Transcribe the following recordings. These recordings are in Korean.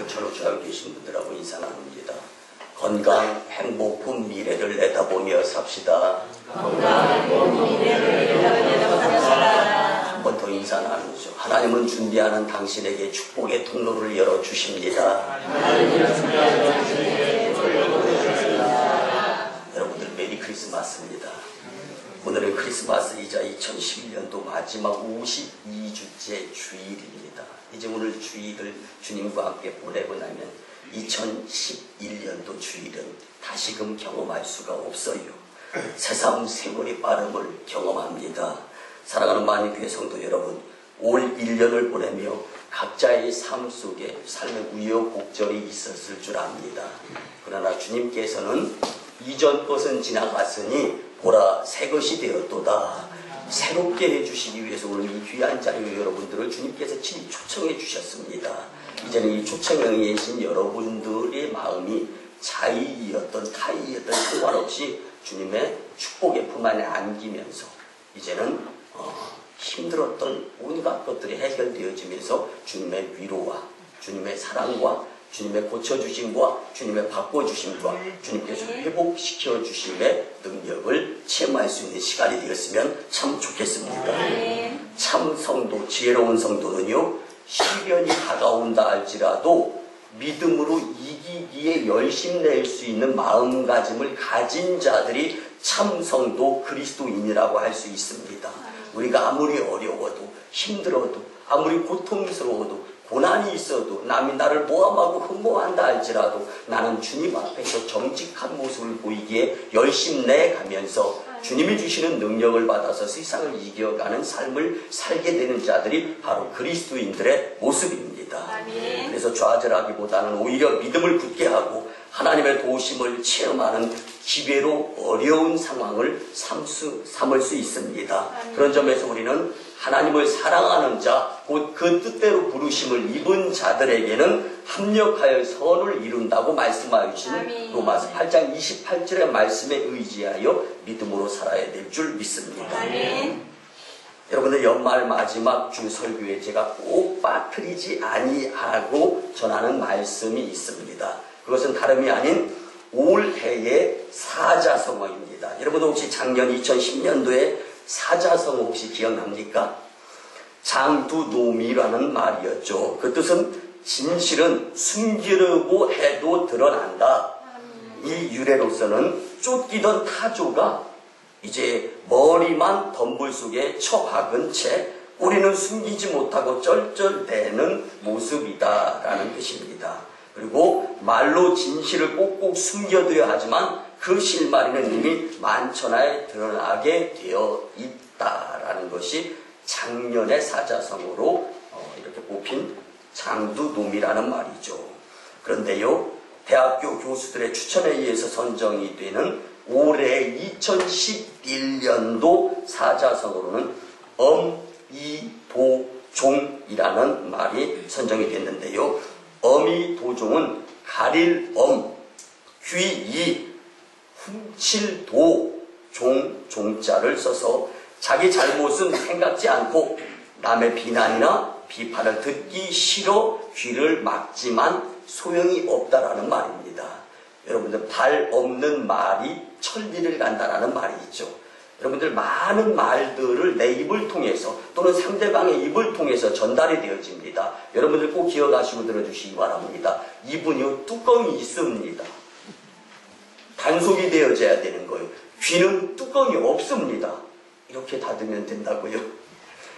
저로 주하고 계신 분들하고 인사 나눕니다. 건강, 행복한 미래를 내다보며 삽시다. 건강, 행복한 미래를 내다보며 삽시다. 한 번 더 인사 나누죠. 하나님은 준비하는 당신에게 축복의 통로를 열어주십니다. 여러분들 메리 크리스마스입니다. 오늘은 크리스마스이자 2011년도 마지막 52주째 주일입니다. 이제 오늘 주일을 주님과 함께 보내고 나면 2011년도 주일은 다시금 경험할 수가 없어요. 새삼 세월의 빠름을 경험합니다. 사랑하는 만인교회 성도 여러분, 올 1년을 보내며 각자의 삶 속에 삶의 우여곡절이 있었을 줄 압니다. 그러나 주님께서는 이전 것은 지나갔으니 보라 새 것이 되었도다. 새롭게 해주시기 위해서 오늘 이 귀한 자리에 여러분들을 주님께서 친히 초청해 주셨습니다. 이제는 이 초청에 의해신 여러분들의 마음이 자의이었던 타의였던 상관없이 주님의 축복의 품 안에 안기면서 이제는 힘들었던 온갖 것들이 해결되어지면서 주님의 위로와 주님의 사랑과 주님의 고쳐주심과 주님의 바꿔주심과 주님께서 회복시켜 주심의 능력을 체험할 수 있는 시간이 되었으면 참 좋겠습니다. 참 성도, 지혜로운 성도는요, 시련이 다가온다 할지라도 믿음으로 이기기에 열심낼 수 있는 마음가짐을 가진 자들이 참 성도 그리스도인이라고 할 수 있습니다. 우리가 아무리 어려워도 힘들어도 아무리 고통스러워도 고난이 있어도 남이 나를 모함하고 흠모한다 할지라도 나는 주님 앞에서 정직한 모습을 보이기에 열심내가면서 주님이 주시는 능력을 받아서 세상을 이겨가는 삶을 살게 되는 자들이 바로 그리스도인들의 모습입니다. 아멘. 그래서 좌절하기보다는 오히려 믿음을 굳게 하고 하나님의 도우심을 체험하는 기회로 어려운 상황을 삼을 수 있습니다. 아멘. 그런 점에서 우리는 하나님을 사랑하는 자, 곧 그 뜻대로 부르심을 입은 자들에게는 합력하여 선을 이룬다고 말씀하여 주신 로마서 8장 28절의 말씀에 의지하여 믿음으로 살아야 될 줄 믿습니다. 아멘. 여러분들 연말 마지막 주 설교에 제가 꼭 빠뜨리지 아니하고 전하는 말씀이 있습니다. 그것은 다름이 아닌 올해의 사자성어입니다. 여러분 혹시 작년 2010년도에 사자성어 혹시 기억납니까? 장두노미라는 말이었죠. 그 뜻은 진실은 숨기려고 해도 드러난다. 이 유래로서는 쫓기던 타조가 이제 머리만 덤불 속에 처박은 채 우리는 숨기지 못하고 쩔쩔대는 모습이다라는 뜻입니다. 그리고 말로 진실을 꼭꼭 숨겨둬야 하지만 그 실마리는 이미 만천하에 드러나게 되어 있다라는 것이 작년의 사자성어로 이렇게 뽑힌 장두노미라는 말이죠. 그런데요, 대학교 교수들의 추천에 의해서 선정이 되는 올해 2011년도 사자성어로는 엄이도종이라는 말이 선정이 됐는데요. 엄이도종은 가릴 귀이 훔칠 종자를 써서 자기 잘못은 생각지 않고 남의 비난이나 비판을 듣기 싫어 귀를 막지만 소용이 없다라는 말입니다. 여러분들 발 없는 말이 천리를 간다라는 말이 있죠. 여러분들 많은 말들을 내 입을 통해서 또는 상대방의 입을 통해서 전달이 되어집니다. 여러분들 꼭 기억하시고 들어주시기 바랍니다. 입은요 뚜껑이 있습니다. 단속이 되어져야 되는 거예요. 귀는 뚜껑이 없습니다. 이렇게 닫으면 된다고요.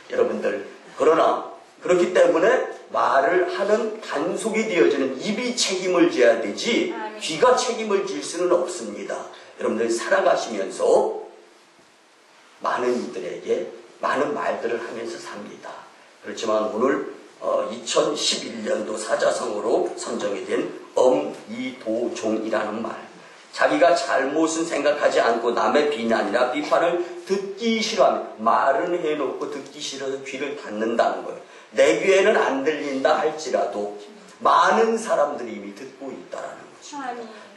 여러분들 그러나 그렇기 때문에 말을 하는 단속이 되어지는 입이 책임을 져야 되지 귀가 책임을 질 수는 없습니다. 여러분들 살아가시면서 많은 이들에게 많은 말들을 하면서 삽니다. 그렇지만 오늘 2011년도 사자성어로 선정이 된 엄이도종이라는 말, 자기가 잘못은 생각하지 않고 남의 비난이나 비판을 듣기 싫어하면 말은 해놓고 듣기 싫어서 귀를 닫는다는 거예요. 내 귀에는 안 들린다 할지라도 많은 사람들이 이미 듣고 있다라는 거죠.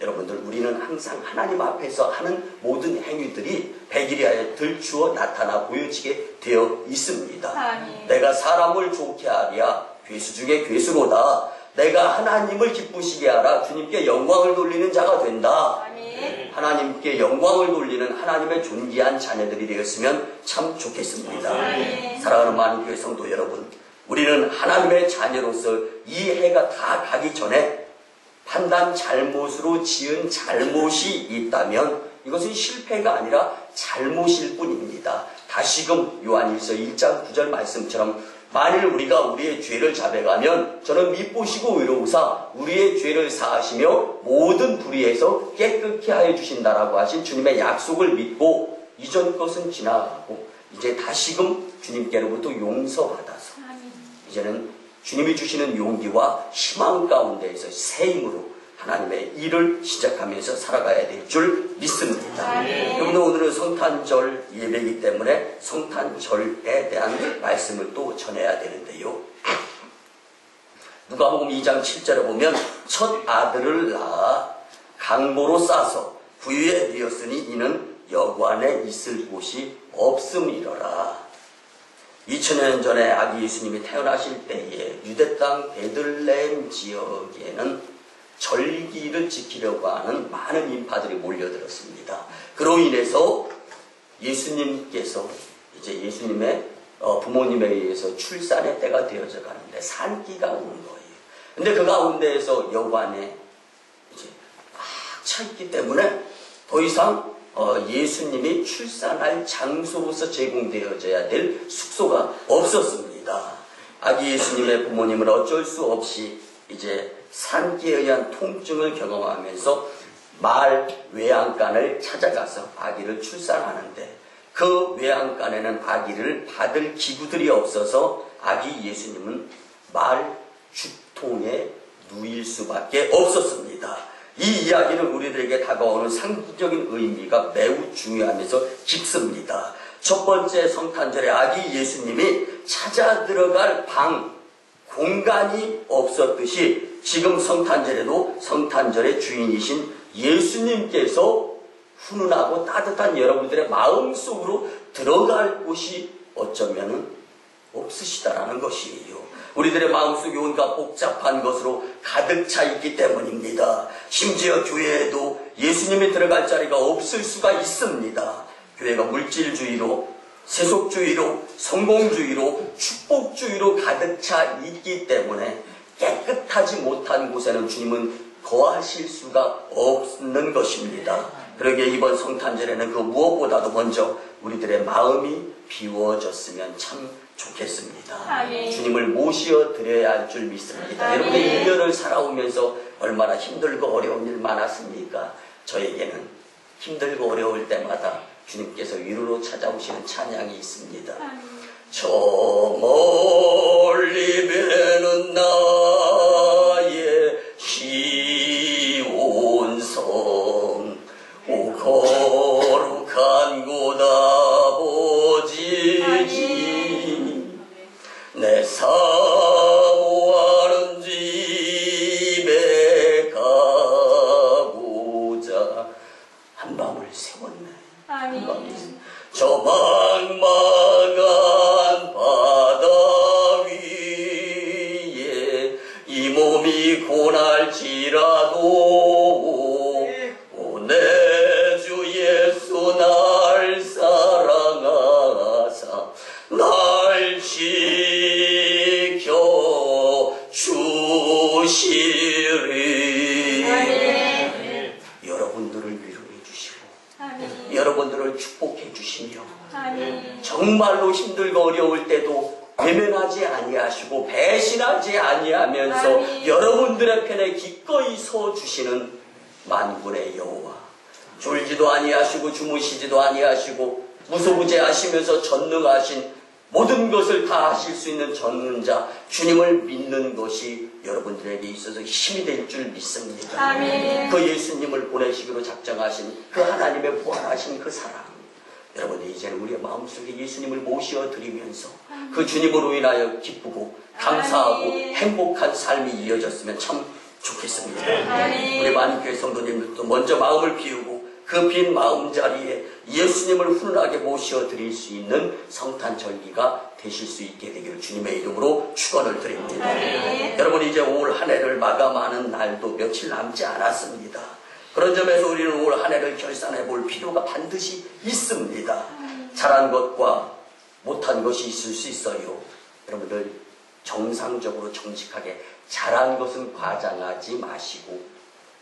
여러분들 우리는 항상 하나님 앞에서 하는 모든 행위들이 백일하에 들추어 나타나 보여지게 되어 있습니다. 내가 사람을 좋게 하랴 괴수 중에 괴수로다. 내가 하나님을 기쁘시게 하라. 주님께 영광을 돌리는 자가 된다. 아멘. 하나님께 영광을 돌리는 하나님의 존귀한 자녀들이 되었으면 참 좋겠습니다. 아멘. 사랑하는 많은교회 성도 여러분, 우리는 하나님의 자녀로서 이 해가 다 가기 전에 판단 잘못으로 지은 잘못이 있다면 이것은 실패가 아니라 잘못일 뿐입니다. 다시금 요한일서 1장 9절 말씀처럼 만일 우리가 우리의 죄를 자백하면 저는 미쁘시고 의로우사 우리의 죄를 사하시며 모든 불의에서 깨끗게 하여 주신다라고 하신 주님의 약속을 믿고 이전 것은 지나가고 이제 다시금 주님께로부터 용서받아서 이제는 주님이 주시는 용기와 희망 가운데에서 새 힘으로 하나님의 일을 시작하면서 살아가야 될 줄 믿습니다. 여러분, 오늘은 성탄절 예배이기 때문에 성탄절에 대한 말씀을 또 전해야 되는데요. 누가복음 2장 7절에 보면 첫 아들을 낳아 강보로 싸서 부유에 누였으니 이는 여관에 있을 곳이 없음이러라. 2000년 전에 아기 예수님이 태어나실 때에 유대 땅 베들레헴 지역에는 절기를 지키려고 하는 많은 인파들이 몰려들었습니다. 그로 인해서 예수님께서 이제 예수님의 부모님에 의해서 출산의 때가 되어져 가는데 산기가 오는 거예요. 근데 그 가운데에서 여관에 이제 꽉 차 있기 때문에 더 이상 예수님이 출산할 장소로서 제공되어져야 될 숙소가 없었습니다. 아기 예수님의 부모님은 어쩔 수 없이 이제 산기에 의한 통증을 경험하면서 마을 외양간을 찾아가서 아기를 출산하는데 그 외양간에는 아기를 받을 기구들이 없어서 아기 예수님은 마을 죽통에 누일 수밖에 없었습니다. 이 이야기는 우리들에게 다가오는 상징적인 의미가 매우 중요하면서 깊습니다. 첫 번째 성탄절에 아기 예수님이 찾아 들어갈 방, 공간이 없었듯이 지금 성탄절에도 성탄절의 주인이신 예수님께서 훈훈하고 따뜻한 여러분들의 마음속으로 들어갈 곳이 어쩌면 없으시다라는 것이에요. 우리들의 마음속이 온갖 복잡한 것으로 가득 차 있기 때문입니다. 심지어 교회에도 예수님이 들어갈 자리가 없을 수가 있습니다. 교회가 물질주의로, 세속주의로, 성공주의로, 축복주의로 가득 차 있기 때문에 깨끗하지 못한 곳에는 주님은 거하실 수가 없는 것입니다. 그러기에 이번 성탄절에는 그 무엇보다도 먼저 우리들의 마음이 비워졌으면 참 좋겠습니다. 아멘. 주님을 모시어 드려야 할 줄 믿습니다. 아멘. 여러분의 1년을 살아오면서 얼마나 힘들고 어려운 일 많았습니까? 저에게는 힘들고 어려울 때마다 주님께서 위로로 찾아오시는 찬양이 있습니다. 저 멀리 배는 나의 시온성 오 거룩한 곳 아버지지 내 사모하는 집에 가고자 한 밤을 세웠네. 저 망망한 바다 위에 이 몸이 고날지라도 오 내 주 예수 날 사랑하사 날 지켜 주시리. 여러분들을 위로해 주시고 여러분들을 축복해 주시며 정말로 힘들고 어려울 때도 외면하지 아니하시고 배신하지 아니하면서 여러분들의 편에 기꺼이 서 주시는 만군의 여호와, 졸지도 아니하시고 주무시지도 아니하시고 무소부재하시면서 전능하신 모든 것을 다 하실 수 있는 전능자 주님을 믿는 것이 여러분들에게 있어서 힘이 될 줄 믿습니다. 아멘. 그 예수님을 보내시기로 작정하신 그 하나님의 부활하신 그 사랑, 여러분들 이제는 우리의 마음속에 예수님을 모시어 드리면서 그 주님으로 인하여 기쁘고 감사하고 행복한 삶이 이어졌으면 참 좋겠습니다. 우리 많은 교회 성도님들도 먼저 마음을 비우고 그 빈 마음자리에 예수님을 훈훈하게 모셔드릴 수 있는 성탄절기가 되실 수 있게 되기를 주님의 이름으로 축원을 드립니다. 여러분, 이제 올 한 해를 마감하는 날도 며칠 남지 않았습니다. 그런 점에서 우리는 올 한 해를 결산해 볼 필요가 반드시 있습니다. 잘한 것과 못한 것이 있을 수 있어요. 여러분들 정상적으로 정직하게 잘한 것은 과장하지 마시고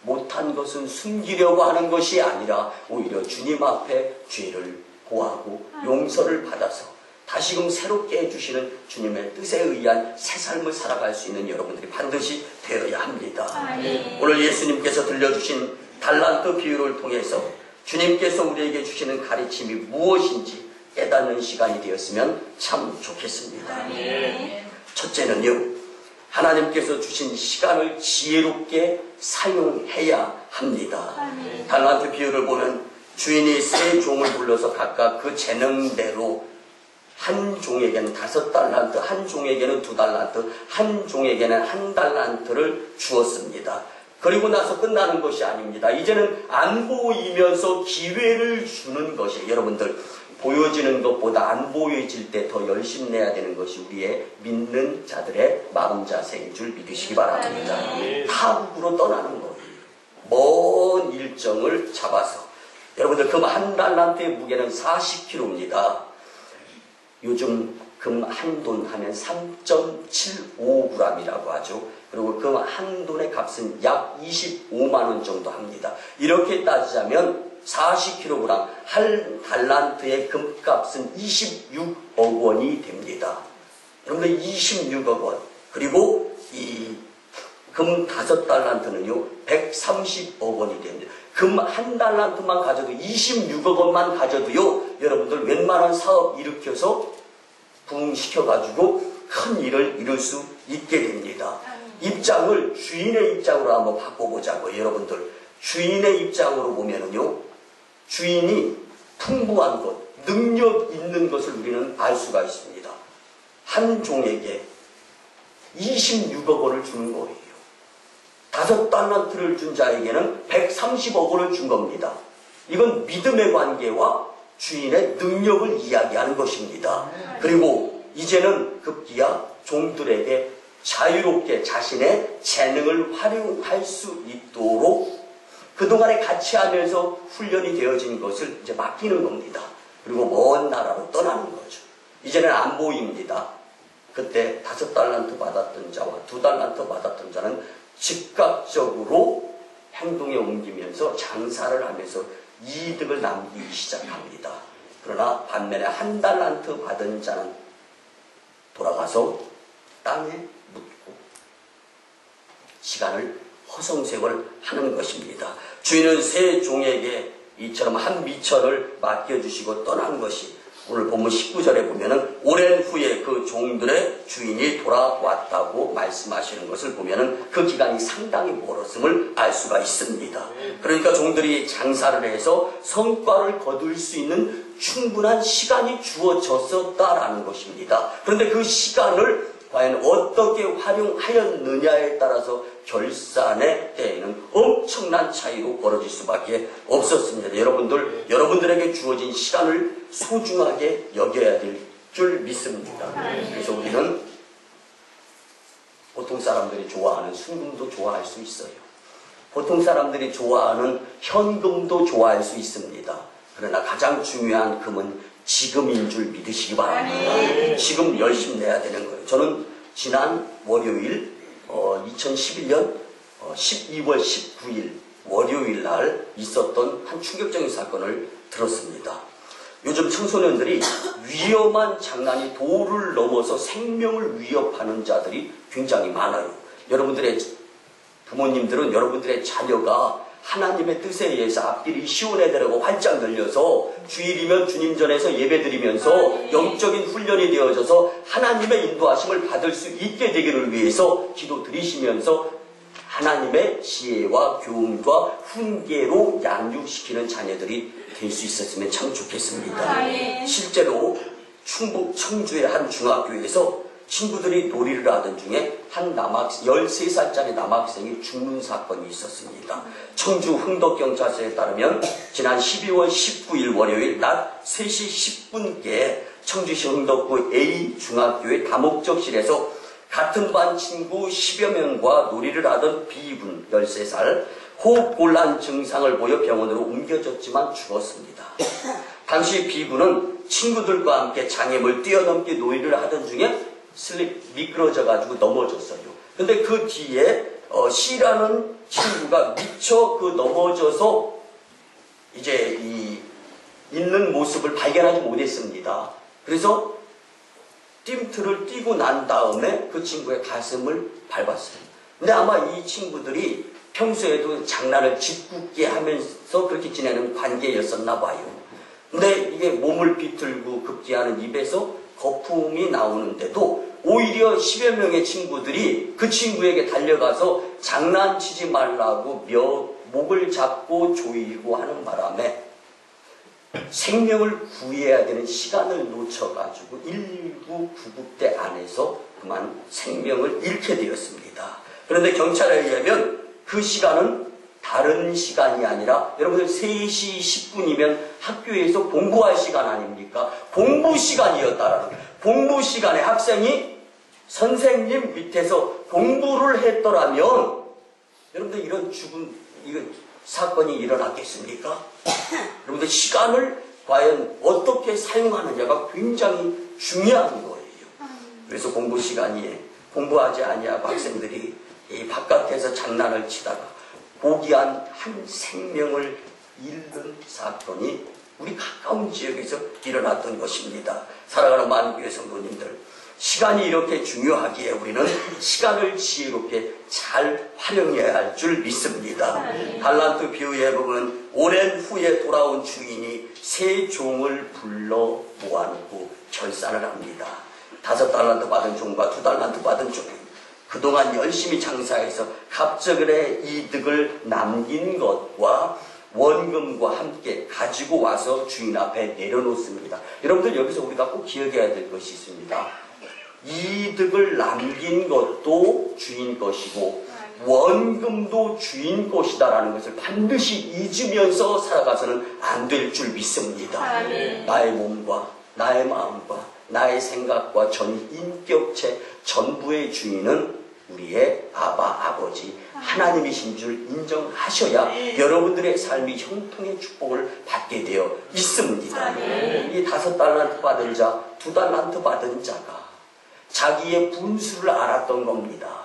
못한 것은 숨기려고 하는 것이 아니라 오히려 주님 앞에 죄를 고하고 용서를 받아서 다시금 새롭게 해주시는 주님의 뜻에 의한 새 삶을 살아갈 수 있는 여러분들이 반드시 되어야 합니다. 오늘 예수님께서 들려주신 달란트 비유를 통해서 주님께서 우리에게 주시는 가르침이 무엇인지 깨닫는 시간이 되었으면 참 좋겠습니다. 첫째는요, 하나님께서 주신 시간을 지혜롭게 사용해야 합니다. 달란트 비유를 보면 주인이 세 종을 불러서 각각 그 재능대로 한 종에게는 5달란트, 한 종에게는 2달란트, 한 종에게는 1달란트를 주었습니다. 그리고 나서 끝나는 것이 아닙니다. 이제는 안 보이면서 기회를 주는 것이, 여러분들 보여지는 것보다 안 보여질 때 더 열심히 내야 되는 것이 우리의 믿는 자들의 마음 자세인 줄 믿으시기 바랍니다. 타국으로 떠나는 거예요. 먼 일정을 잡아서. 여러분들 금 1달란트의 무게는 40kg입니다. 요즘 금 한 돈 하면 3.75g이라고 하죠. 그리고 금 한 돈의 값은 약 25만 원 정도 합니다. 이렇게 따지자면 40kg, 한 달란트의 금값은 26억 원이 됩니다. 여러분들 26억 원. 그리고 이 금 5달란트는요, 130억 원이 됩니다. 금 1달란트만 가져도 26억 원만 가져도요, 여러분들 웬만한 사업 일으켜서 부흥시켜가지고 큰 일을 이룰 수 있게 됩니다. 입장을 주인의 입장으로 한번 바꿔보자고요. 여러분들 주인의 입장으로 보면은요, 주인이 풍부한 것, 능력 있는 것을 우리는 알 수가 있습니다. 한 종에게 26억 원을 주는 거예요. 5달란트를 준 자에게는 130억 원을 준 겁니다. 이건 믿음의 관계와 주인의 능력을 이야기하는 것입니다. 그리고 이제는 급기야 종들에게 자유롭게 자신의 재능을 활용할 수 있도록 그동안에 같이 하면서 훈련이 되어진 것을 이제 맡기는 겁니다. 그리고 먼 나라로 떠나는 거죠. 이제는 안 보입니다. 그때 5달란트 받았던 자와 2달란트 받았던 자는 즉각적으로 행동에 옮기면서 장사를 하면서 이득을 남기기 시작합니다. 그러나 반면에 1달란트 받은 자는 돌아가서 땅에 묻고 시간을 허송세월 하는 것입니다. 주인은 세 종에게 이처럼 한 미천을 맡겨주시고 떠난 것이, 오늘 본문 19절에 보면은 오랜 후에 그 종들의 주인이 돌아왔다고 말씀하시는 것을 보면은 그 기간이 상당히 멀었음을 알 수가 있습니다. 그러니까 종들이 장사를 해서 성과를 거둘 수 있는 충분한 시간이 주어졌었다라는 것입니다. 그런데 그 시간을 과연 어떻게 활용하였느냐에 따라서 결산의 때에는 엄청난 차이로 벌어질 수밖에 없었습니다. 여러분들에게 주어진 시간을 소중하게 여겨야 될 줄 믿습니다. 그래서 우리는 보통 사람들이 좋아하는 순금도 좋아할 수 있어요. 보통 사람들이 좋아하는 현금도 좋아할 수 있습니다. 그러나 가장 중요한 금은 지금인 줄 믿으시기 바랍니다. 지금 열심히 내야 되는 거예요. 저는 지난 월요일 2011년 12월 19일 월요일 날 있었던 한 충격적인 사건을 들었습니다. 요즘 청소년들이 위험한 장난이 도를 넘어서 생명을 위협하는 자들이 굉장히 많아요. 여러분들의 부모님들은 여러분들의 자녀가 하나님의 뜻에 의해서 앞길이 시원해되라고 활짝 늘려서 주일이면 주님 전에서 예배드리면서 영적인 훈련이 되어져서 하나님의 인도하심을 받을 수 있게 되기를 위해서 기도드리시면서 하나님의 지혜와 교훈과 훈계로 양육시키는 자녀들이 될 수 있었으면 참 좋겠습니다. 실제로 충북 청주의 한 중학교에서 친구들이 놀이를 하던 중에 한 13살짜리 남학생이 죽는 사건이 있었습니다. 청주 흥덕경찰서에 따르면 지난 12월 19일 월요일 낮 3시 10분께 청주시 흥덕구 A중학교의 다목적실에서 같은 반 친구 10여 명과 놀이를 하던 B군 13살 호흡곤란 증상을 보여 병원으로 옮겨졌지만 죽었습니다. 당시 B군은 친구들과 함께 장애물 뛰어넘기 놀이를 하던 중에 미끄러져가지고 넘어졌어요. 근데 그 뒤에 C라는 친구가 미처 그 넘어져서 이제 있는 모습을 발견하지 못했습니다. 그래서 뜀트를 뛰고 난 다음에 그 친구의 가슴을 밟았어요. 근데 아마 이 친구들이 평소에도 장난을 짓궂게 하면서 그렇게 지내는 관계였었나 봐요. 근데 이게 몸을 비틀고 급기야는 입에서 거품이 나오는데도 오히려 10여 명의 친구들이 그 친구에게 달려가서 장난치지 말라고 목을 잡고 조이고 하는 바람에 생명을 구해야 되는 시간을 놓쳐가지고 119 구급대 안에서 그만 생명을 잃게 되었습니다. 그런데 경찰에 의하면 그 시간은 다른 시간이 아니라 여러분들 3시 10분이면 학교에서 공부할 시간 아닙니까? 공부 시간이었다라는 거예요. 공부 시간에 학생이 선생님 밑에서 공부를 했더라면 여러분들 이런 사건이 일어났겠습니까? 여러분들 시간을 과연 어떻게 사용하느냐가 굉장히 중요한 거예요. 그래서 공부 시간에 공부하지 아니하고 학생들이 이 바깥에서 장난을 치다가 고귀한 한 생명을 잃는 사건이 우리 가까운 지역에서 일어났던 것입니다. 사랑하는 만교회 성도님들, 시간이 이렇게 중요하기에 우리는 시간을 지혜롭게 잘 활용해야 할 줄 믿습니다. 달란트 비유에 보면 오랜 후에 돌아온 주인이 세 종을 불러 모아놓고 결산을 합니다. 5달란트 받은 종과 2달란트 받은 종은 그동안 열심히 장사해서 갑작스레 이득을 남긴 것과 원금과 함께 가지고 와서 주인 앞에 내려놓습니다. 여러분들 여기서 우리가 꼭 기억해야 될 것이 있습니다. 이득을 남긴 것도 주인 것이고 원금도 주인 것이다라는 것을 반드시 잊으면서 살아가서는 안 될 줄 믿습니다. 나의 몸과 나의 마음과 나의 생각과 전 인격체 전부의 주인은 우리의 아버지 하나님이신 줄 인정하셔야 여러분들의 삶이 형통의 축복을 받게 되어 있습니다. 이 5달란트 받은 자, 2달란트 받은 자가 자기의 분수를 알았던 겁니다.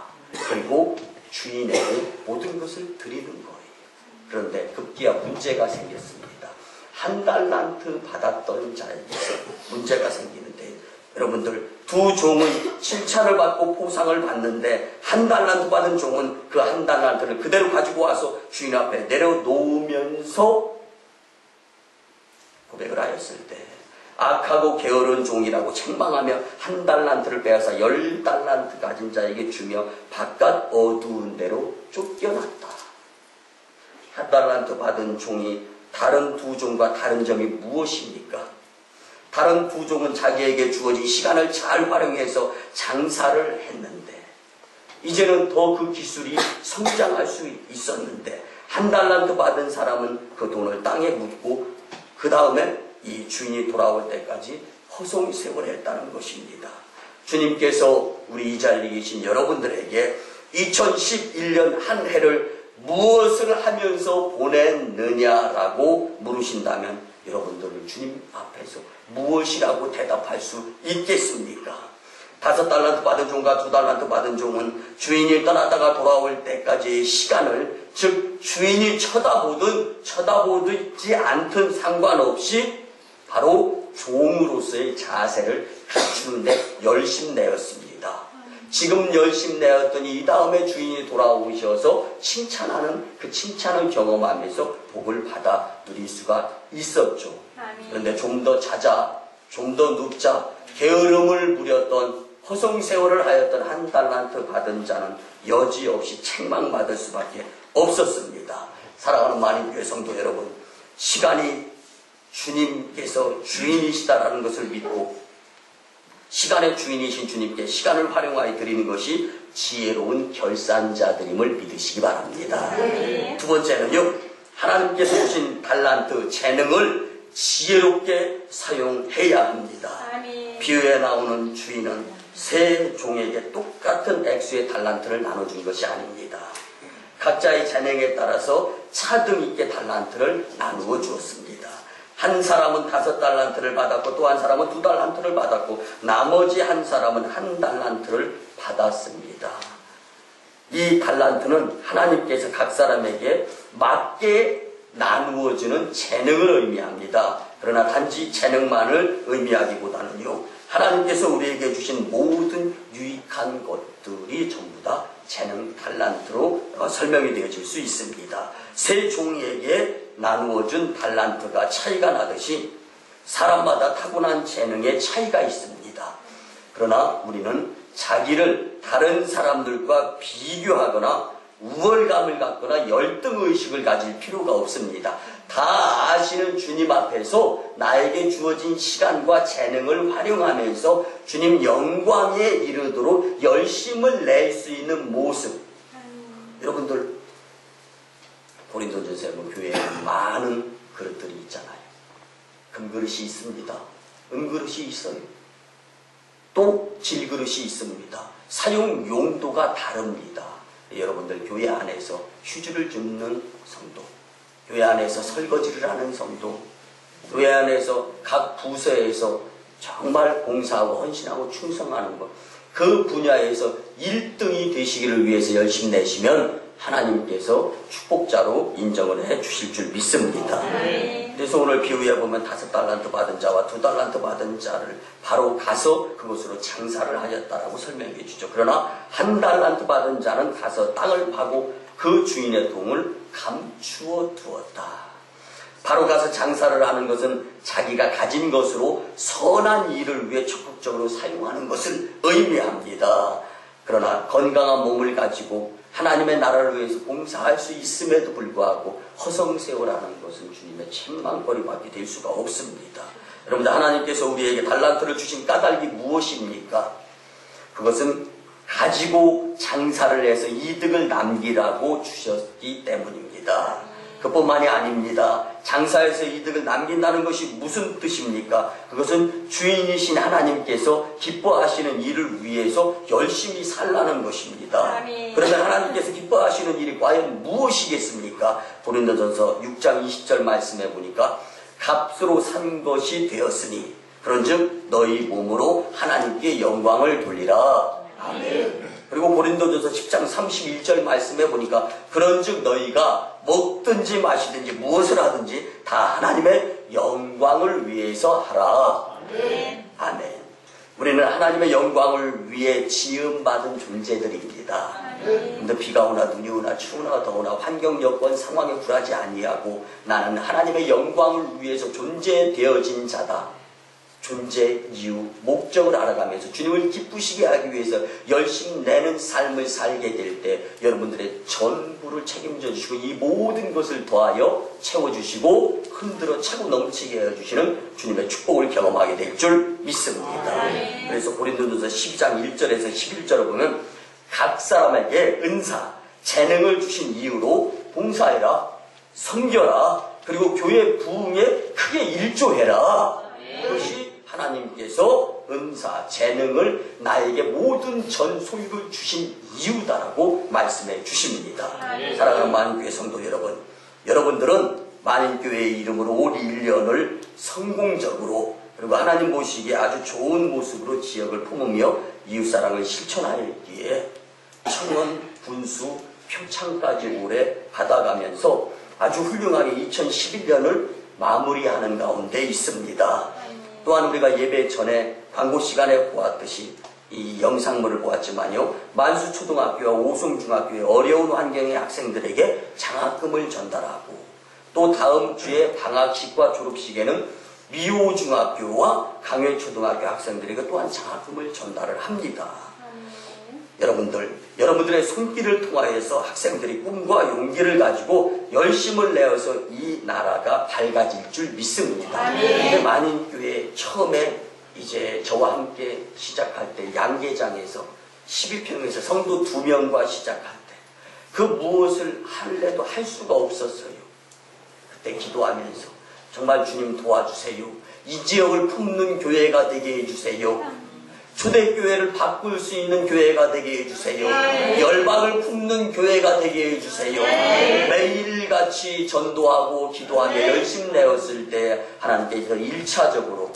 그리고 주인에게 모든 것을 드리는 거예요. 그런데 급기야 문제가 생겼습니다. 1달란트 받았던 자에게서 문제가 생기는데 여러분들 2 종은 칭찬을 받고 포상을 받는데 1달란트 받은 종은 그 1달란트를 그대로 가지고 와서 주인 앞에 내려놓으면서 고백을 하였을 때 악하고 게으른 종이라고 책망하며 1달란트를 빼앗아 10달란트 가진 자에게 주며 바깥 어두운 데로 쫓겨났다. 1달란트 받은 종이 다른 2 종과 다른 점이 무엇입니까? 다른 2 종은 자기에게 주어진 시간을 잘 활용해서 장사를 했는데 이제는 더 그 기술이 성장할 수 있었는데 1달란트 받은 사람은 그 돈을 땅에 묻고 그 다음에 이 주인이 돌아올 때까지 허송세월을 했다는 것입니다. 주님께서 우리 이 자리에 계신 여러분들에게 2011년 한 해를 무엇을 하면서 보냈느냐라고 물으신다면 여러분들은 주님 앞에서 무엇이라고 대답할 수 있겠습니까? 5달란트 받은 종과 2달란트 받은 종은 주인이 떠나다가 돌아올 때까지의 시간을, 즉 주인이 쳐다보지 않든 상관없이 바로 종으로서의 자세를 갖추는데 열심내었습니다. 지금 열심내었더니 이 다음에 주인이 돌아오셔서 칭찬하는 그 칭찬을 경험하면서 복을 받아 누릴 수가 있었죠. 그런데 좀 더 자자, 좀 더 눕자, 게으름을 부렸던 허송세월을 하였던 1달란트 받은 자는 여지없이 책망받을 수밖에 없었습니다. 사랑하는 만인교회 성도 여러분, 시간이 주님께서 주인이시다라는 것을 믿고 시간의 주인이신 주님께 시간을 활용하여 드리는 것이 지혜로운 결산자들임을 믿으시기 바랍니다. 두 번째는요, 하나님께서 주신 달란트, 재능을 지혜롭게 사용해야 합니다. 비유에 나오는 주인은 세 종에게 똑같은 액수의 달란트를 나눠준 것이 아닙니다. 각자의 재능에 따라서 차등 있게 달란트를 나누어 주었습니다. 한 사람은 5달란트를 받았고 또 한 사람은 2달란트를 받았고 나머지 한 사람은 1달란트를 받았습니다. 이 달란트는 하나님께서 각 사람에게 맞게 나누어주는 재능을 의미합니다. 그러나 단지 재능만을 의미하기보다는요, 하나님께서 우리에게 주신 모든 유익한 것들이 전부 다 재능 달란트로 설명이 되어질 수 있습니다. 세 종에게 나누어준 달란트가 차이가 나듯이 사람마다 타고난 재능에 차이가 있습니다. 그러나 우리는 자기를 다른 사람들과 비교하거나 우월감을 갖거나 열등의식을 가질 필요가 없습니다. 다 아시는 주님 앞에서 나에게 주어진 시간과 재능을 활용하면서 주님 영광에 이르도록 열심을 낼 수 있는 모습. 여러분들, 고린도전서에 보면 교회에 많은 그릇들이 있잖아요. 금그릇이 있습니다. 은그릇이 있어요. 또 질그릇이 있습니다. 사용 용도가 다릅니다. 여러분들, 교회 안에서 휴지를 줍는 성도, 교회 안에서 설거지를 하는 성도, 교회 안에서 각 부서에서 정말 봉사하고 헌신하고 충성하는 것, 그 분야에서 1등이 되시기를 위해서 열심히 내시면 하나님께서 축복자로 인정을 해 주실 줄 믿습니다. 그래서 오늘 비유에 보면 5달란트 받은 자와 2달란트 받은 자를 바로 가서 그곳으로 장사를 하였다라고 설명해 주죠. 그러나 1달란트 받은 자는 가서 땅을 파고 그 주인의 돈을 감추어 두었다. 바로 가서 장사를 하는 것은 자기가 가진 것으로 선한 일을 위해 적극적으로 사용하는 것을 의미합니다. 그러나 건강한 몸을 가지고 하나님의 나라를 위해서 봉사할 수 있음에도 불구하고 허송세월하는 것은 주님의 책망거리밖에 될 수가 없습니다. 여러분들, 하나님께서 우리에게 달란트를 주신 까닭이 무엇입니까? 그것은 가지고 장사를 해서 이득을 남기라고 주셨기 때문입니다. 그뿐만이 아닙니다. 장사에서 이득을 남긴다는 것이 무슨 뜻입니까? 그것은 주인이신 하나님께서 기뻐하시는 일을 위해서 열심히 살라는 것입니다. 그러면 하나님께서 기뻐하시는 일이 과연 무엇이겠습니까? 고린도전서 6장 20절 말씀해 보니까 값으로 산 것이 되었으니 그런즉 너희 몸으로 하나님께 영광을 돌리라. 아멘. 그리고 고린도전서 10장 31절 말씀해 보니까 그런즉 너희가 먹든지 마시든지 무엇을 하든지 다 하나님의 영광을 위해서 하라. 아멘. 아멘. 우리는 하나님의 영광을 위해 지음받은 존재들입니다. 근데 비가 오나 눈이 오나 추우나 더우나 환경 여건 상황에 굴하지 아니하고 나는 하나님의 영광을 위해서 존재되어진 자다. 존재, 이유, 목적을 알아가면서 주님을 기쁘시게 하기 위해서 열심히 내는 삶을 살게 될 때 여러분들의 전부를 책임져 주시고 이 모든 것을 더하여 채워주시고 흔들어 차고 넘치게 해주시는 주님의 축복을 경험하게 될 줄 믿습니다. 그래서 고린도전서 12장 1절에서 11절을 보면 각 사람에게 은사, 재능을 주신 이유로 봉사해라, 섬겨라, 그리고 교회 부흥에 크게 일조해라. 그것이 하나님께서 은사, 재능을 나에게 모든 전 소유를 주신 이유다라고 말씀해 주십니다. 사랑하는 만인교회 성도 여러분, 여러분들은 만인교회의 이름으로 올 1년을 성공적으로 그리고 하나님 보시기에 아주 좋은 모습으로 지역을 품으며 이웃사랑을 실천하기에 청원, 분수, 표창까지 올해 받아가면서 아주 훌륭하게 2011년을 마무리하는 가운데 있습니다. 또한 우리가 예배 전에 광고 시간에 보았듯이 이 영상물을 보았지만요, 만수초등학교와 오송중학교의 어려운 환경의 학생들에게 장학금을 전달하고 또 다음 주에 방학식과 졸업식에는 미호중학교와 강회초등학교 학생들에게 또한 장학금을 전달을 합니다. 여러분들의 손길을 통하여서 학생들이 꿈과 용기를 가지고 열심을 내어서 이 나라가 밝아질 줄 믿습니다. 그런데 만인교회 처음에 이제 저와 함께 시작할 때 양계장에서 12평에서 성도 2명과 시작할 때 그 무엇을 할래도 할 수가 없었어요. 그때 기도하면서 정말 주님 도와주세요. 이 지역을 품는 교회가 되게 해주세요. 초대교회를 바꿀 수 있는 교회가 되게 해주세요. 열방을 품는 교회가 되게 해주세요. 매일같이 전도하고 기도하며 열심히 내었을 때 하나님께서 1차적으로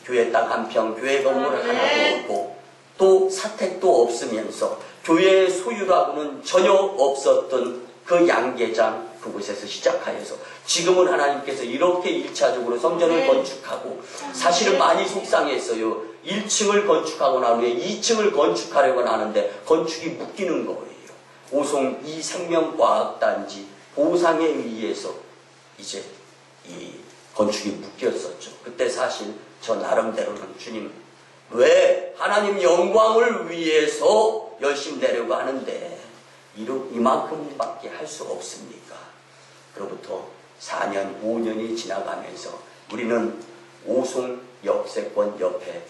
교회 땅 한 평, 교회 건물을 하나도 없고 또 사택도 없으면서 교회의 소유라고는 전혀 없었던 그 양계장 그곳에서 시작하여서 지금은 하나님께서 이렇게 1차적으로 성전을 건축하고 사실은 많이 속상했어요. 1층을 건축하고 난 후에 2층을 건축하려고 하는데 건축이 묶이는 거예요. 오송 이생명과학단지 보상에 의해서 이제 이 건축이 묶였었죠. 그때 사실 저 나름대로는 주님 왜 하나님 영광을 위해서 열심히 내려고 하는데 이만큼밖에 할 수 없습니까? 그로부터 4년, 5년이 지나가면서 우리는 오송 역세권 옆에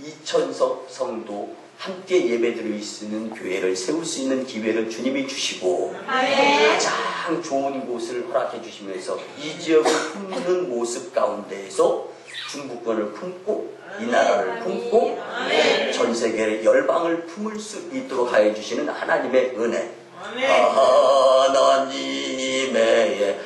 2,000석 성도 함께 예배드릴 수 있는 교회를 세울 수 있는 기회를 주님이 주시고 가장 좋은 곳을 허락해 주시면서 이 지역을 품는 모습 가운데에서 중부권을 품고 이 나라를 품고 전 세계의 열방을 품을 수 있도록 하여 주시는 하나님의 은혜, 하나님의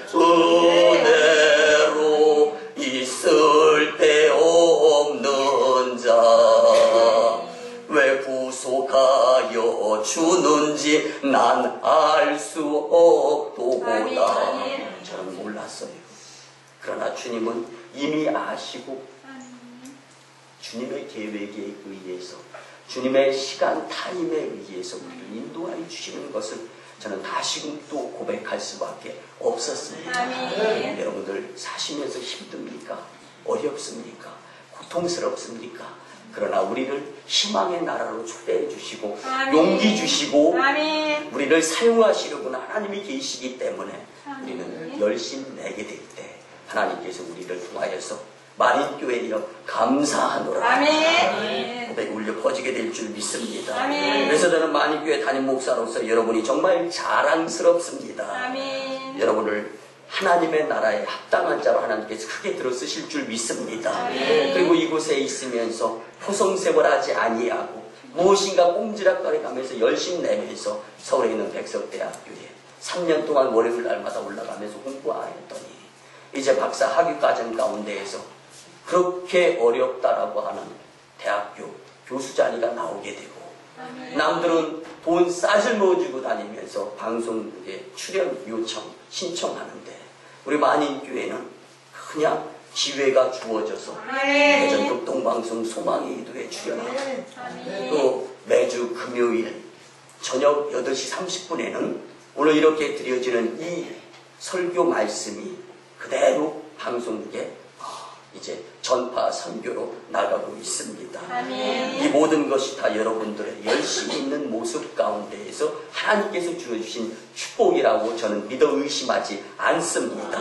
은혜로 있을 데 없는 자 왜 구속하여 주는지 난 알 수 없도다. 저는 몰랐어요. 그러나 주님은 이미 아시고 주님의 계획에 의해서 주님의 시간 타임에 의해서 우리를 인도하여 주시는 것을 저는 다시금 또 고백할 수밖에 없었습니다. 여러분들 사시면서 힘듭니까? 어렵습니까? 고통스럽습니까? 그러나 우리를 희망의 나라로 초대해 주시고 용기 주시고 우리를 사용하시려고 하나님이 계시기 때문에 우리는 열심히 내게 될 때 하나님께서 우리를 통하여서 만인교회여 감사하노라 고백이 울려 퍼지게 될 줄 믿습니다. 그래서 저는 만인교회 담임 목사로서 여러분이 정말 자랑스럽습니다. 여러분을 하나님의 나라에 합당한 자로 하나님께서 크게 들어 쓰실 줄 믿습니다. 그리고 이곳에 있으면서 포성생활하지 아니하고 무엇인가 꼼지락거리 가면서 열심히 내면서 서울에 있는 백석대학교에 3년 동안 월요일 날마다 올라가면서 공부하였더니 이제 박사 학위과정 가운데에서 그렇게 어렵다라고 하는 대학교 교수 자리가 나오게 되고 남들은 돈 싸질 넣어주고 다니면서 방송국에 출연 요청 신청하는데 우리 만인교회는 그냥 기회가 주어져서 대전 극동방송 소망의 기도에 출연하고 또 매주 금요일 저녁 8시 30분에는 오늘 이렇게 드려지는 이 설교 말씀이 그대로 방송국에 이제 전파 선교로 나가고 있습니다. 이 모든 것이 다 여러분들의 열심히 있는 모습 가운데에서 하나님께서 주어주신 축복이라고 저는 믿어 의심하지 않습니다.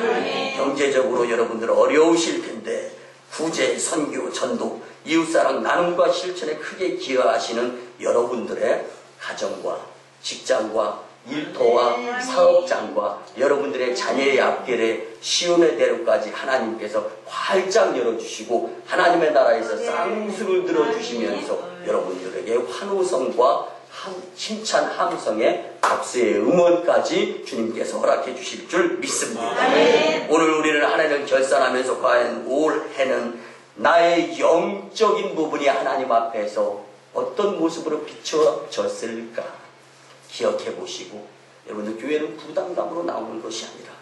경제적으로 여러분들 어려우실 텐데 구제, 선교, 전도, 이웃사랑 나눔과 실천에 크게 기여하시는 여러분들의 가정과 직장과 일터와 사업장과 여러분들의 자녀의 앞길에 시온의 대로까지 하나님께서 활짝 열어주시고 하나님의 나라에서 쌍수를 들어주시면서 여러분들에게 환호성과 힘찬 함성의 박수의 응원까지 주님께서 허락해 주실 줄 믿습니다. 오늘 우리는 한 해를 결산하면서 과연 올 해는 나의 영적인 부분이 하나님 앞에서 어떤 모습으로 비춰졌을까 기억해 보시고 여러분들 교회는 부담감으로 나오는 것이 아니라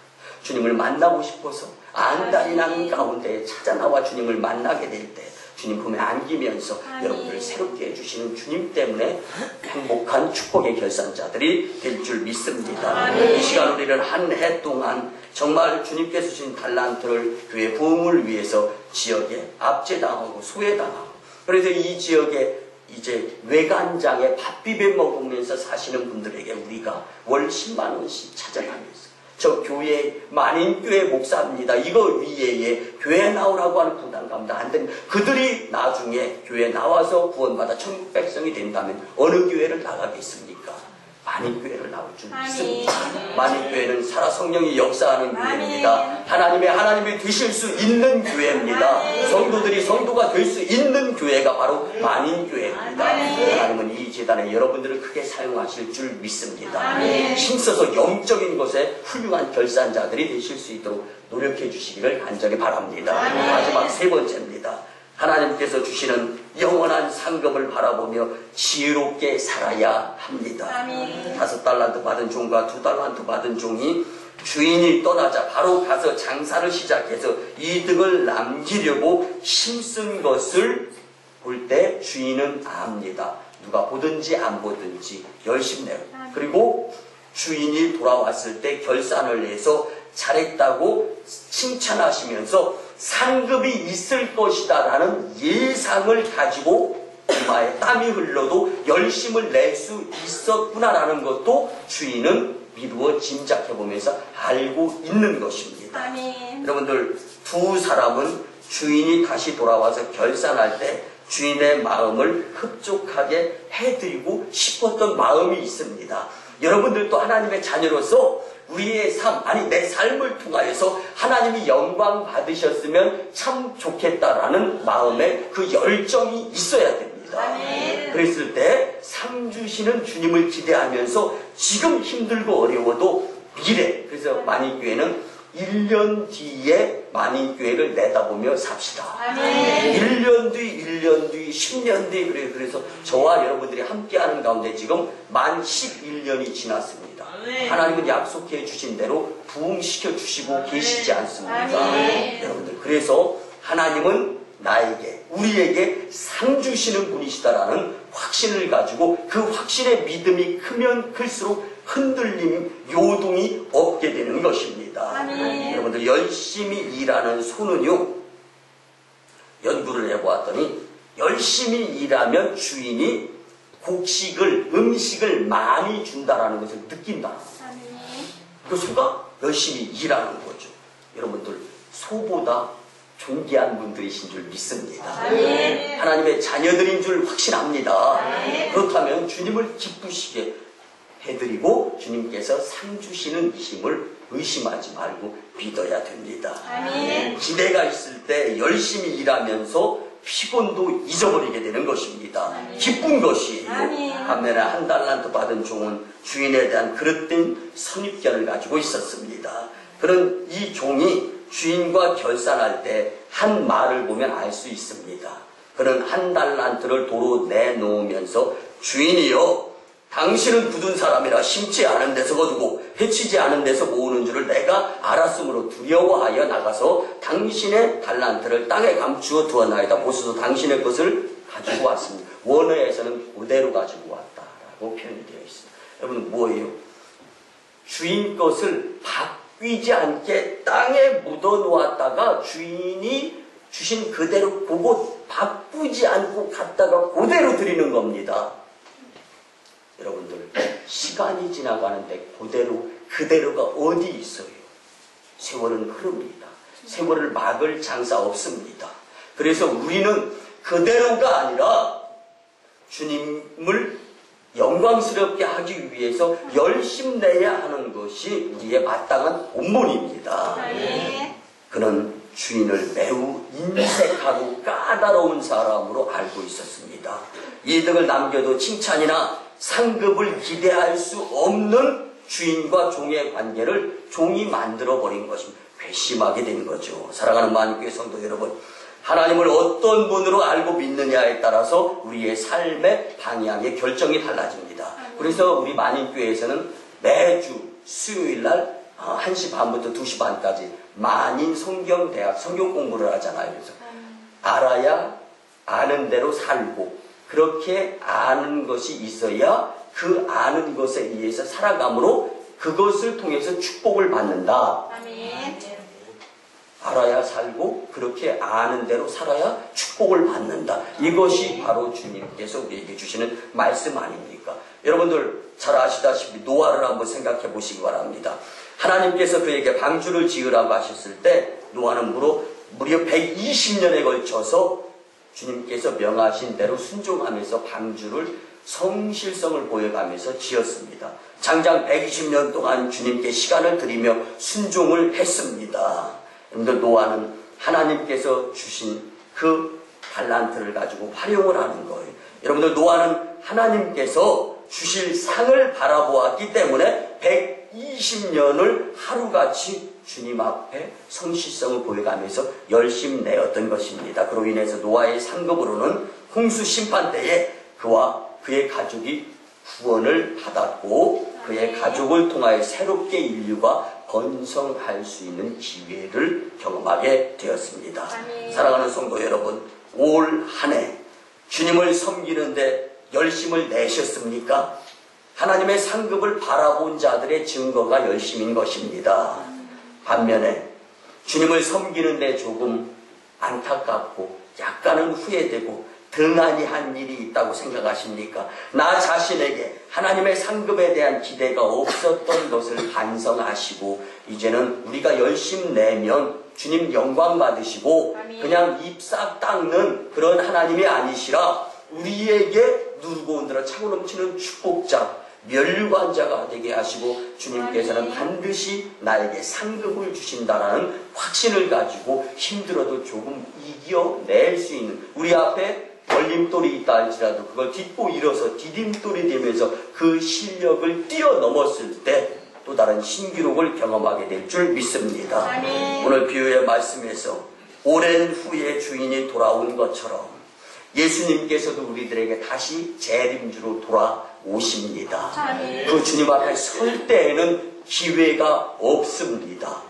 주님을 만나고 싶어서 안달이 나는 가운데 찾아 나와 주님을 만나게 될 때 주님 품에 안기면서 여러분들을 새롭게 해주시는 주님 때문에 행복한 축복의 결산자들이 될 줄 믿습니다. 이 시간 우리는 한 해 동안 정말 주님께서 주신 달란트를 교회 부흥을 위해서 지역에 압제당하고 소외당하고 그래서 이 지역에 이제 외관장에 밥 비벼 먹으면서 사시는 분들에게 우리가 월 10만 원씩 찾아가면서 저 교회 만인교회 목사입니다. 이거 위에 교회 나오라고 하는 부담감도 안 됩니다. 그들이 나중에 교회 나와서 구원받아 천국 백성이 된다면 어느 교회를 나가겠습니까? 만인교회를 나올 줄 믿습니다. 만인교회는 살아 성령이 역사하는 교회입니다. 하나님이 되실 수 있는 교회입니다. 성도들이 성도가 될 수 있는 교회가 바로 만인교회입니다. 하나님은 이 재단에 여러분들을 크게 사용하실 줄 믿습니다. 힘써서 영적인 것에 훌륭한 결산자들이 되실 수 있도록 노력해 주시기를 간절히 바랍니다. 마지막 세 번째입니다. 하나님께서 주시는 영원한 상급을 바라보며 지혜롭게 살아야 합니다. 5달란트 받은 종과 2달란트 받은 종이 주인이 떠나자 바로 가서 장사를 시작해서 이득을 남기려고 힘쓴 것을 볼 때 주인은 압니다. 누가 보든지 안 보든지 열심히 내요. 그리고 주인이 돌아왔을 때 결산을 해서 잘했다고 칭찬하시면서 상급이 있을 것이다 라는 예상을 가지고 이마에 땀이 흘러도 열심을 낼 수 있었구나 라는 것도 주인은 미루어 짐작해보면서 알고 있는 것입니다. 여러분들, 두 사람은 주인이 다시 돌아와서 결산할 때 주인의 마음을 흡족하게 해드리고 싶었던 마음이 있습니다. 여러분들도 하나님의 자녀로서 우리의 삶, 아니 내 삶을 통하여서 하나님이 영광 받으셨으면 참 좋겠다라는 마음에 그 열정이 있어야 됩니다. 그랬을 때 상 주시는 주님을 기대하면서 지금 힘들고 어려워도 미래, 그래서 만인교회는 1년 뒤에 만인교회를 내다보며 삽시다. 1년 뒤, 1년 뒤, 10년 뒤, 그래서 저와 여러분들이 함께하는 가운데 지금 만 11년이 지났습니다. 하나님은 약속해 주신 대로 부흥시켜 주시고 계시지 않습니까? 여러분들, 그래서 하나님은 나에게, 우리에게 상 주시는 분이시다라는 확신을 가지고 그 확신의 믿음이 크면 클수록 흔들림, 요동이 없게 되는 것입니다. 여러분들, 열심히 일하는 손은요, 연구를 해보았더니 열심히 일하면 주인이 곡식을, 음식을 많이 준다라는 것을 느낀다. 그 소가 열심히 일하는 거죠. 여러분들, 소보다 존귀한 분들이신 줄 믿습니다. 하나님의 자녀들인 줄 확신합니다. 그렇다면 주님을 기쁘시게 해드리고 주님께서 상 주시는 힘을 의심하지 말고 믿어야 됩니다. 기대가 있을 때 열심히 일하면서 피곤도 잊어버리게 되는 것입니다. 기쁜 것이에요. 반면에 1달란트 받은 종은 주인에 대한 그릇된 선입견을 가지고 있었습니다. 그런 이 종이 주인과 결산할 때 한 말을 보면 알 수 있습니다. 그는 1달란트를 도로 내놓으면서 주인이여, 당신은 굳은 사람이라 심지 않은 데서 거두고 해치지 않은 데서 모으는 줄을 내가 알았으므로 두려워하여 나가서 당신의 달란트를 땅에 감추어 두었나이다. 보소서, 당신의 것을 가지고 왔습니다. 원어에서는 그대로 가지고 왔다라고 표현이 되어 있습니다. 여러분, 뭐예요? 주인 것을 바뀌지 않게 땅에 묻어 놓았다가 주인이 주신 그대로 그곳 바꾸지 않고 갔다가 그대로 드리는 겁니다. 여러분들, 시간이 지나가는데 그대로가 어디 있어요? 세월은 흐릅니다. 세월을 막을 장사 없습니다. 그래서 우리는 그대로가 아니라 주님을 영광스럽게 하기 위해서 열심내야 하는 것이 우리의 마땅한 본분입니다. 그는 주인을 매우 인색하고 까다로운 사람으로 알고 있었습니다. 이득을 남겨도 칭찬이나 상급을 기대할 수 없는 주인과 종의 관계를 종이 만들어버린 것입니다. 괘씸하게 된 거죠. 사랑하는 만인교회 성도 여러분, 하나님을 어떤 분으로 알고 믿느냐에 따라서 우리의 삶의 방향의 결정이 달라집니다. 그래서 우리 만인교회에서는 매주 수요일날 1시 반부터 2시 반까지 만인 성경대학 성경 공부를 하잖아요. 그래서 알아야 아는 대로 살고, 그렇게 아는 것이 있어야 그 아는 것에 의해서 살아감으로 그것을 통해서 축복을 받는다. 알아야 살고 그렇게 아는 대로 살아야 축복을 받는다. 이것이 바로 주님께서 우리에게 주시는 말씀 아닙니까? 여러분들 잘 아시다시피 노아를 한번 생각해 보시기 바랍니다. 하나님께서 그에게 방주를 지으라고 하셨을 때 노아는 무려 120년에 걸쳐서 주님께서 명하신 대로 순종하면서 방주를 성실성을 보여가면서 지었습니다. 장장 120년 동안 주님께 시간을 들이며 순종을 했습니다. 여러분들, 노아는 하나님께서 주신 그 달란트를 가지고 활용을 하는 거예요. 여러분들, 노아는 하나님께서 주실 상을 바라보았기 때문에 120년을 하루같이 주님 앞에 성실성을 보여가면서 열심 내었던 것입니다. 그로 인해서 노아의 상급으로는 홍수 심판 때에 그와 그의 가족이 구원을 받았고 그의 가족을 통하여 새롭게 인류가 번성할 수 있는 기회를 경험하게 되었습니다. 사랑하는 성도 여러분, 올 한 해 주님을 섬기는데 열심을 내셨습니까? 하나님의 상급을 바라본 자들의 증거가 열심인 것입니다. 반면에 주님을 섬기는데 조금 안타깝고 약간은 후회되고 등한히 한 일이 있다고 생각하십니까? 나 자신에게 하나님의 상급에 대한 기대가 없었던 것을 반성하시고 이제는 우리가 열심 내면 주님 영광 받으시고 그냥 입 싹 닦는 그런 하나님이 아니시라 우리에게 누르고 온들어 차고 넘치는 축복자, 면류관자가 되게 하시고 주님께서는 반드시 나에게 상급을 주신다라는 확신을 가지고 힘들어도 조금 이겨낼 수 있는, 우리 앞에 걸림돌이 있다 할지라도 그걸 딛고 일어서 디딤돌이 되면서 그 실력을 뛰어넘었을 때 또 다른 신기록을 경험하게 될 줄 믿습니다. 오늘 비유의 말씀에서 오랜 후에 주인이 돌아온 것처럼 예수님께서도 우리들에게 다시 재림주로 돌아오십니다. 그 주님 앞에 설 때에는 기회가 없습니다.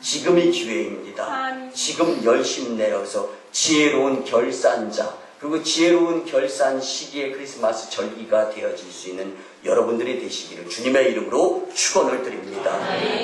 지금이 기회입니다. 지금 열심 내어서 지혜로운 결산자, 그리고 지혜로운 결산 시기에 크리스마스 절기가 되어질 수 있는 여러분들이 되시기를 주님의 이름으로 축원을 드립니다.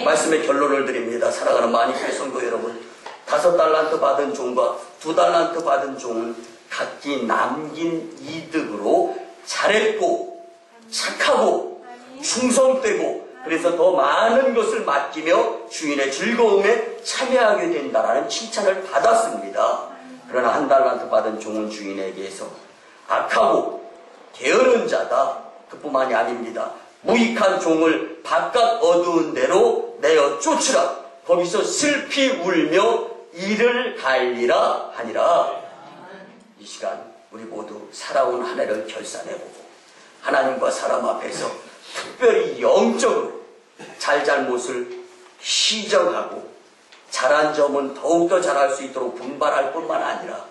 말씀의 결론을 드립니다. 사랑하는 마니교회 성도 여러분, 5달란트 받은 종과 2달란트 받은 종은 각기 남긴 이득으로 잘했고 착하고 충성되고 그래서 더 많은 것을 맡기며 주인의 즐거움에 참여하게 된다라는 칭찬을 받았습니다. 그러나 1달란트 받은 종은 주인에게서 악하고 게으른 자다, 그뿐만이 아닙니다. 무익한 종을 바깥 어두운 데로 내어 쫓으라. 거기서 슬피 울며 이를 갈리라 하니라. 이 시간 우리 모두 살아온 한 해를 결산해보고 하나님과 사람 앞에서 특별히 영적으로 잘잘못을 시정하고 잘한 점은 더욱더 잘할 수 있도록 분발할 뿐만 아니라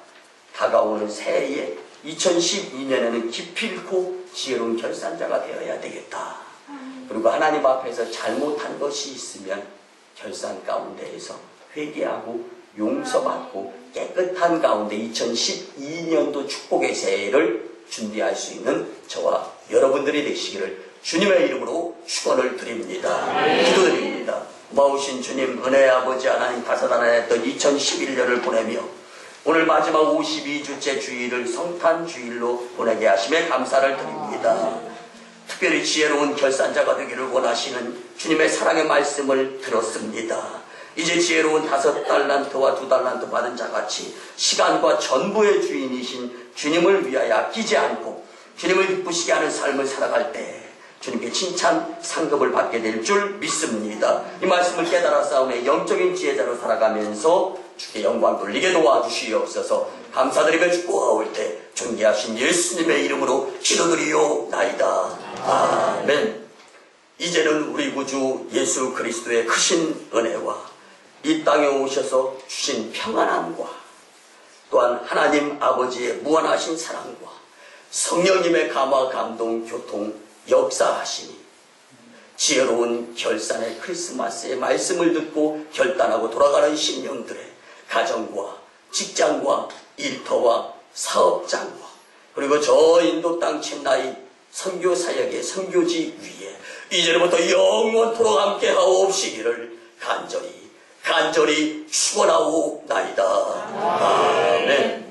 다가오는 새해에 2012년에는 기필코 지혜로운 결산자가 되어야 되겠다. 그리고 하나님 앞에서 잘못한 것이 있으면 결산 가운데에서 회개하고 용서받고 깨끗한 가운데 2012년도 축복의 새해를 준비할 수 있는 저와 여러분들이 되시기를 주님의 이름으로 축원을 드립니다. 기도드립니다. 고마우신 주님, 은혜의 아버지 하나님, 다사다난했던 2011년을 보내며 오늘 마지막 52주째 주일을 성탄 주일로 보내게 하심에 감사를 드립니다. 특별히 지혜로운 결산자가 되기를 원하시는 주님의 사랑의 말씀을 들었습니다. 이제 지혜로운 5달란트와 2달란트 받은 자같이 시간과 전부의 주인이신 주님을 위하여 아끼지 않고 주님을 기쁘시게 하는 삶을 살아갈 때 주님께 칭찬 상급을 받게 될 줄 믿습니다. 이 말씀을 깨달아 싸움에 영적인 지혜자로 살아가면서 주께 영광 돌리게 도와주시옵소서. 감사드리며 축복하올 때 존귀하신 예수님의 이름으로 기도드리오나이다. 아멘. 이제는 우리 구주 예수 그리스도의 크신 은혜와 이 땅에 오셔서 주신 평안함과 또한 하나님 아버지의 무한하신 사랑과 성령님의 감화 감동 교통 역사하시니 지혜로운 결산의 크리스마스의 말씀을 듣고 결단하고 돌아가는 심령들의 가정과 직장과 일터와 사업장과 그리고 저 인도 땅 챈나이 선교 사역의 선교지 위에 이제부터 영원토록 함께 하옵시기를 간절히 축원하오나이다. 아멘.